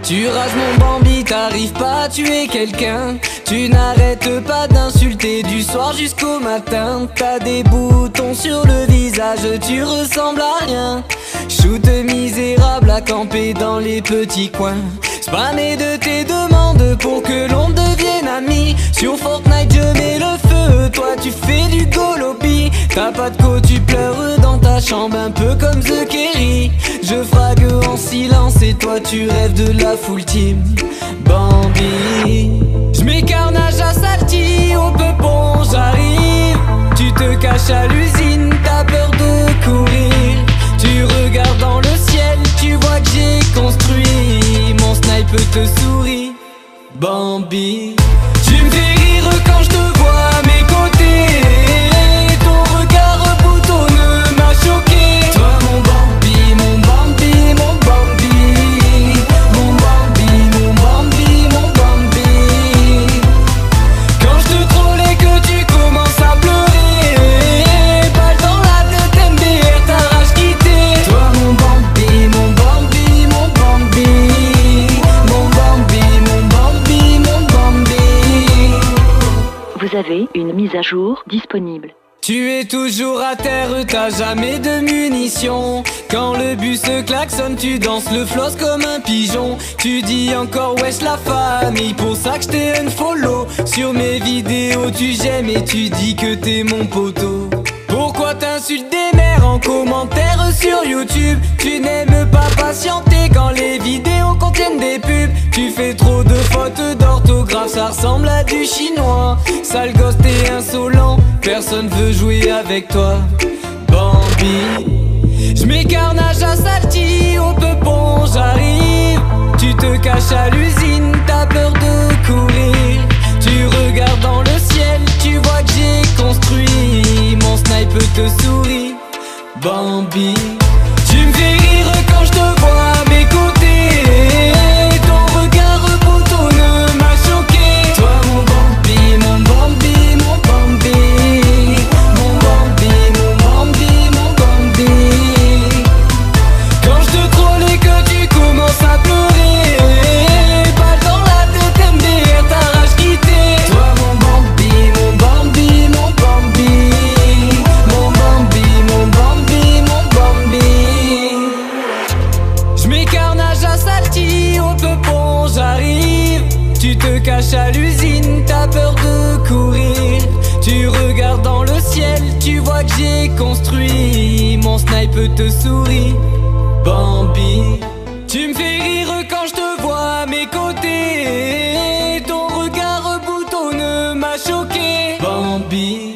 Tu rages mon Bambi, t'arrives pas à tuer quelqu'un. Tu n'arrêtes pas d'insulter du soir jusqu'au matin. T'as des boutons sur le visage, tu ressembles à rien. Shoot misérable à camper dans les petits coins. Spammer de tes demandes pour que l'on devienne amis. Sur Fortnite je mets le feu, toi tu fais du golopi. T'as pas de co, tu pleures dans ta chambre un peu comme The Kerry. Je frague en silence et toi tu rêves de la full team Bambi. J'mets carnage à Salty, au peupon j'arrive. Tu te caches à l'usine, t'as peur de courir. Tu regardes dans le ciel, tu vois que j'ai construit. Mon snipe te sourit, Bambi. Tu me fais rire quand je te vois à mes côtés. Ton regard boutonneux m'a choqué. Toi mon Bambi, mon Bambi, mon Bambi. Mon Bambi, mon Bambi, mon Bambi. Quand je te troll et que tu commences à pleurer, balle dans la tête, MDR, ta rage quittée. Toi mon Bambi, mon Bambi, mon Bambi. Mon Bambi, mon Bambi, mon Bambi. Vous avez une mise à jour disponible. Tu es toujours à terre, t'as jamais de munitions. Quand le bus klaxonne, tu danses le floss comme un pigeon. Tu dis encore wesh la famille, pour ça que je t'ai unfollow. Sur mes vidéos tu j'aime et tu dis que t'es mon poteau. Pourquoi t'insultes des mères en commentaire sur YouTube? Tu n'aimes pas patienter quand les vidéos contiennent des pubs. Tu fais trop de fautes d'orthographe, ça ressemble à du chinois. Sale gosse, t'es insolent, personne veut jouer avec toi, Bambi. J'mets carnage à Salty, au peupon j'arrive. Tu te caches à l'usine, t'as peur de courir. Tu regardes dans le ciel, tu vois que j'ai construit. Mon snipe te sourit, Bambi. Tu me fais rire quand je te vois à mes côtés. Ton regard boutonneux m'a choqué. Toi mon Bambi, mon Bambi, mon Bambi. Mon Bambi, mon Bambi, mon Bambi. Quand je te troll et que tu commences à pleurer, balle dans la tête, MDR, ta rage quittée. Toi mon Bambi, mon Bambi, mon Bambi. Mon Bambi, mon Bambi, mon Bambi. J'mets carnage à Salty, au peupon j'arrive. Tu te caches à l'usine, t'as peur de courir. Tu regardes dans le ciel, tu vois que j'ai construit. Mon snipe te sourit, Bambi. Tu me fais rire quand je te vois à mes côtés. Ton regard boutonneux m'a choqué, Bambi.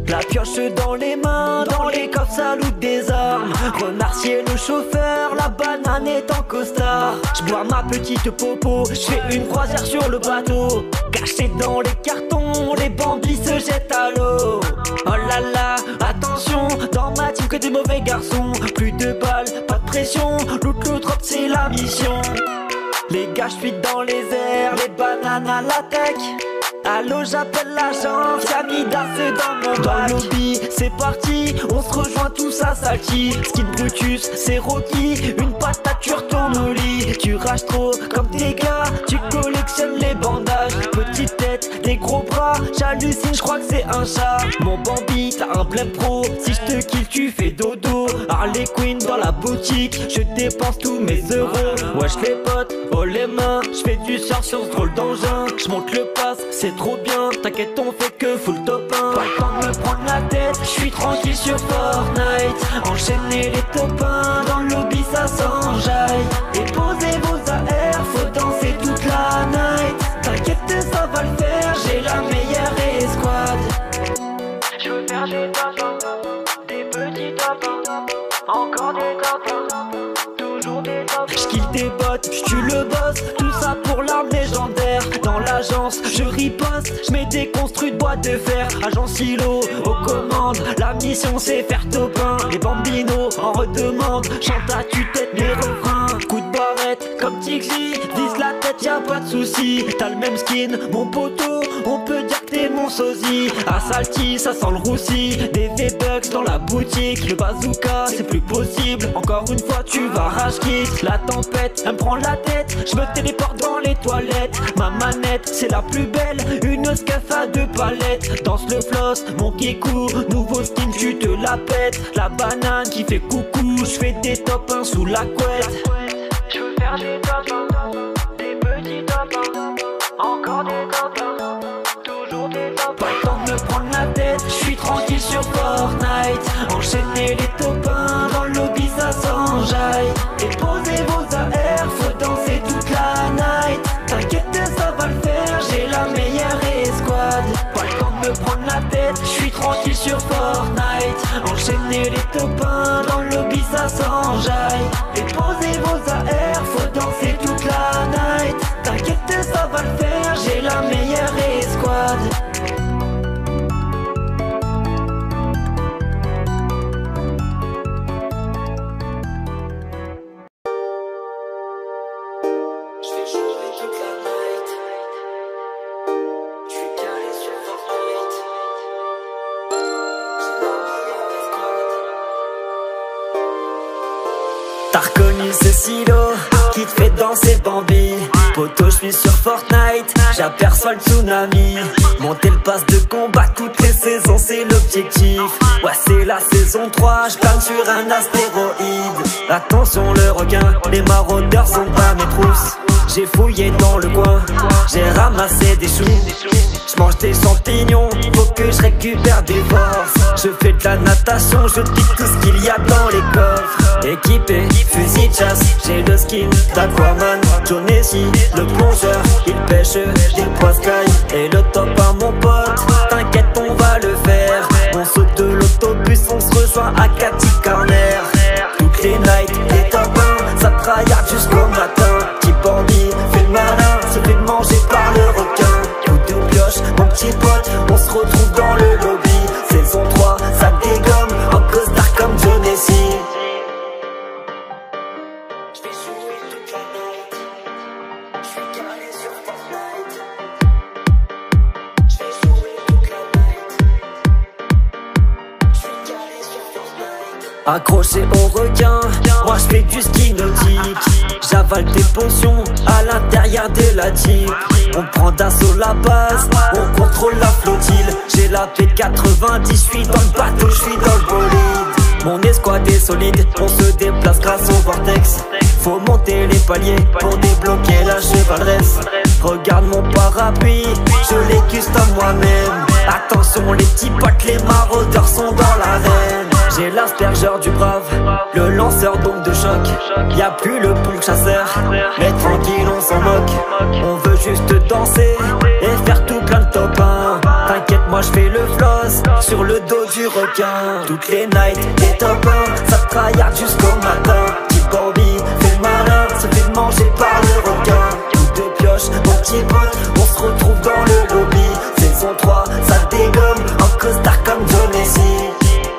La pioche dans les mains, dans les coffres ça loot des armes. Remercier le chauffeur, la banane est en costard. J'bois ma petite popo, j'fais une croisière sur le bateau. Caché dans les cartons, les bambis se jettent à l'eau. Oh là là, attention, dans ma team que des mauvais garçons. Plus de balles, pas de pression, loot le drop c'est la mission. Les gars j'fuite dans les airs, les bananes à l'attaque. Allô j'appelle l'agence, y'a Midas dans mon bac. Dans le lobby, c'est parti, on se rejoint tous à Salty. Skin Brutus, c'est Rocky, une patate tu retournes au lit. Tu rages trop comme tes gars, tu collectionnes les bandages. Petite tête, des gros bras, j'hallucine, j'crois que c'est un chat. Mon Bambi, t'as un blême pro, si je te kill tu fais dodo. Harley Quinn dans la boutique, je dépense tous mes euros. Wesh les potes, oh les mains, j'fais du surf sur ce drôle d'engin. J'monte le pass, c'est trop bien, t'inquiète on fait que full top 1. Pas le temps de me prendre la tête, je suis tranquille sur Fortnite. Enchaîner les top 1, dans le lobby ça s'enjaille. Et posez vos AR, faut danser toute la night. T'inquiète ça va le faire, j'ai la meilleure escouade. Je veux faire des top 1, des petits top 1, encore des top 1, toujours des top 1. J'kill des bots, j'tue le boss, tout ça pour l'arme légendaire. Dans l'agence, je riposte, j'mets des construits de bois de fer. Agent silo, aux commandes, la mission c'est faire top 1. Les bambinos en redemandent, chante à tue-tête mes refrains. Coup de barre toilette. Comme Tiggy, vise la tête, y'a pas de soucis. T'as le même skin, mon poteau, on peut dire que t'es mon sosie. À Salty, ça sent le roussi. Des V-Bucks dans la boutique. Le bazooka, c'est plus possible. Encore une fois, tu vas rage quitte. La tempête, elle me prend la tête. Je me téléporte dans les toilettes. Ma manette, c'est la plus belle. Une scaff à 2 palettes. Danse le floss, mon kikou. Nouveau skin, tu te la pètes. La banane qui fait coucou. Je fais des top 1 sous la couette. Je veux faire des top 1, des petits top 1. Encore des top 1, toujours des top 1. Pas le temps de me prendre la tête, je suis tranquille sur Fortnite. Enchaîner les top 1, dans le lobby ça s'enjaille. Et posez vos AR, faut danser toute la night. T'inquiète, ça va le faire, j'ai la meilleure escouade. Pas le temps de me prendre la tête, je suis tranquille sur Fortnite. Enchaîner les top 1, dans le lobby ça s'enjaille. Et posez vos AR, faut danser toute la night. T'inquiète, ça va le faire, j'ai la meilleure escouade. T'as reconnu ce silo qui te fait danser Bambi. Poto, je suis sur Fortnite, j'aperçois le tsunami. Monter le pass de combat toutes les saisons, c'est l'objectif. Ouais, c'est la saison 3, je plane sur un astéroïde. Attention le requin, les maraudeurs sont pas mes trousses. J'ai fouillé dans le coin, j'ai ramassé des choux. Je mange des champignons, faut que je récupère des forces. Je fais de la natation, je pique tout ce qu'il y a dans les coffres. Équipé, fusil de chasse, j'ai le skin d'Aquaman. Jonesy, le plongeur, il pêche des poiscailles. Et le top 1 mon pote, t'inquiète on va le faire. On saute de l'autobus, on se rejoint à Cathy Corner. Toutes les nights, les top 1, ça tryhard jusqu'au matin. Petit Bambi, fait le malin, se fait manger par le requin. Coup de pioche, mon petit pote, on se retrouve dans le lobby. Saison 3, ça dégomme, en costard comme Jonesy. J'vais jouer toute la night, j'suis calé sur Fortnite. J'vais jouer toute la night, j'suis calé sur Fortnite. Accroché au requin, moi j'fais du ski nautique. J'avale des potions à l'intérieur de la Jeep. On prend d'assaut la base, on contrôle la flottille. J'ai la P90, j'suis dans le bateau, j'suis dans le bolide. Mon escouade est solide, on se déplace grâce au vortex. Faut monter les paliers pour débloquer la chevaleresse. Regarde mon parapluie, je l'ai custom moi-même. Attention les petits potes, les maraudeurs sont dans l'arène. J'ai l'aspergeur du brave, le lanceur d'ondes de choc. Y'a plus le poule chasseur, mais tranquille on s'en moque. On veut juste danser et faire tout plein de top 1. T'inquiète moi je fais le floss sur le dos du requin. Toutes les nights, les top 1, ça tryhard jusqu'au matin. Petit Bambi, fait le malin, se fait manger par le requin. Coup de pioche, mon petit pote, on se retrouve dans le lobby. Saison 3, ça dégomme, en costard comme Jonesy.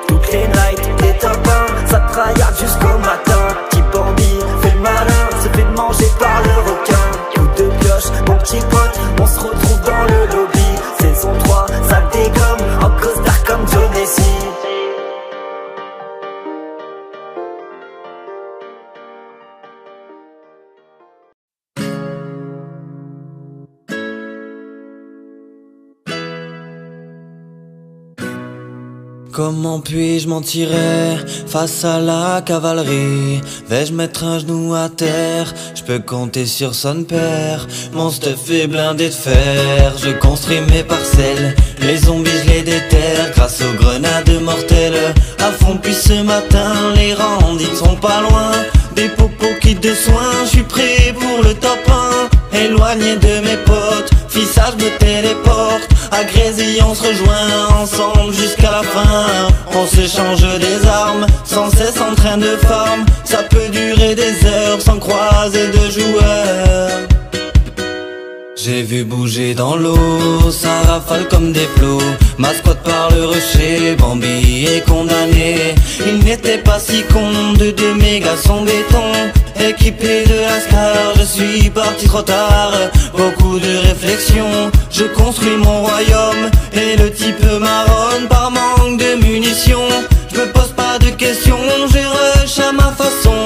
Toutes les nights, les top 1, ça tryhard jusqu'au matin. Petit Bambi, fait le malin, se fait manger par le requin. Coup de pioche, mon petit pote, on se retrouve dans le lobby. Saison 3, ça dégomme, en costard comme Jonesy. Comment puis-je m'en tirer face à la cavalerie? Vais-je mettre un genou à terre? Je peux compter sur son père. Mon stuff est blindé de fer. Je construis mes parcelles, les zombies je les déterre grâce aux grenades mortelles. À fond depuis ce matin, les rendits sont pas loin. Des popos kits de soins, je suis prêt pour le top 1. Éloigné de mes potes, fissage me téléporte. À Grésy on se rejoint ensemble jusqu'à la fin. On s'échange des armes, sans cesse en train de farm. Ça peut durer des heures sans croiser de joueurs. J'ai vu bouger dans l'eau, ça rafale comme des flots. Ma squad par le rocher, Bambi est condamné. Il n'était pas si con de deux mégas son béton. équipé de Lascar, je suis parti trop tard. Beaucoup de réflexions, je construis mon royaume et le type marronne par manque de munitions. Je me pose pas de questions, je rush à ma façon.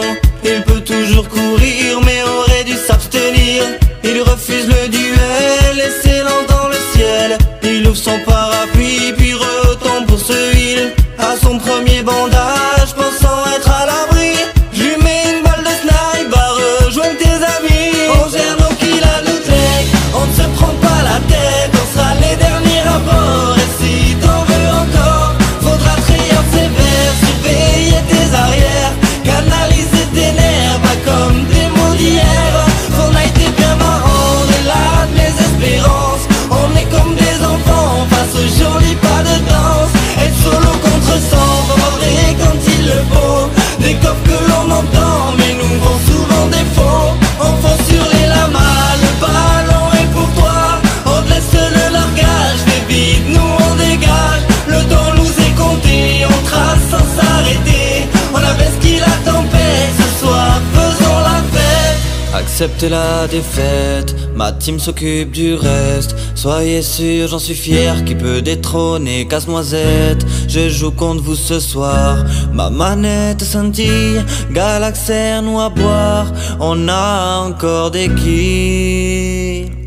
Il peut toujours courir mais aurait dû s'abstenir. Il refuse le duel et s'élance dans le ciel. Il ouvre son parapluie puis retombe pour se heal à son premier bandage, pensant être à l'abri. Je lui mets une balle de snipe, va rejoindre tes amis. On gère nos kills à l'outlek, on ne se prend pas la tête. On sera les derniers à bord et si t'en veux encore, faudra trahir sévère, surveiller tes arrières, canaliser tes nerfs, pas comme des mots d'hier. Fortnite est bien marrant, au-delà de mes espérances. On est comme des enfants face au joli pas de danse. Être solo contre 100, favori quand il le faut. Des coffres que l'on entend, mais nous vont souvent défaut. On fonce sur les lamas, le ballon est pour toi. On te laisse le largage, fais vite, nous on dégage. Le temps nous est compté, on trace sans s'arrêter. On avait ce qu'il a tempête, ce soir faisons la fête. Acceptez la défaite, ma team s'occupe du reste. Soyez sûr, j'en suis fier, qui peut détrôner Casse-Noisette. Je joue contre vous ce soir, ma manette scintille. Galaxaire, nous à boire, on a encore des kills.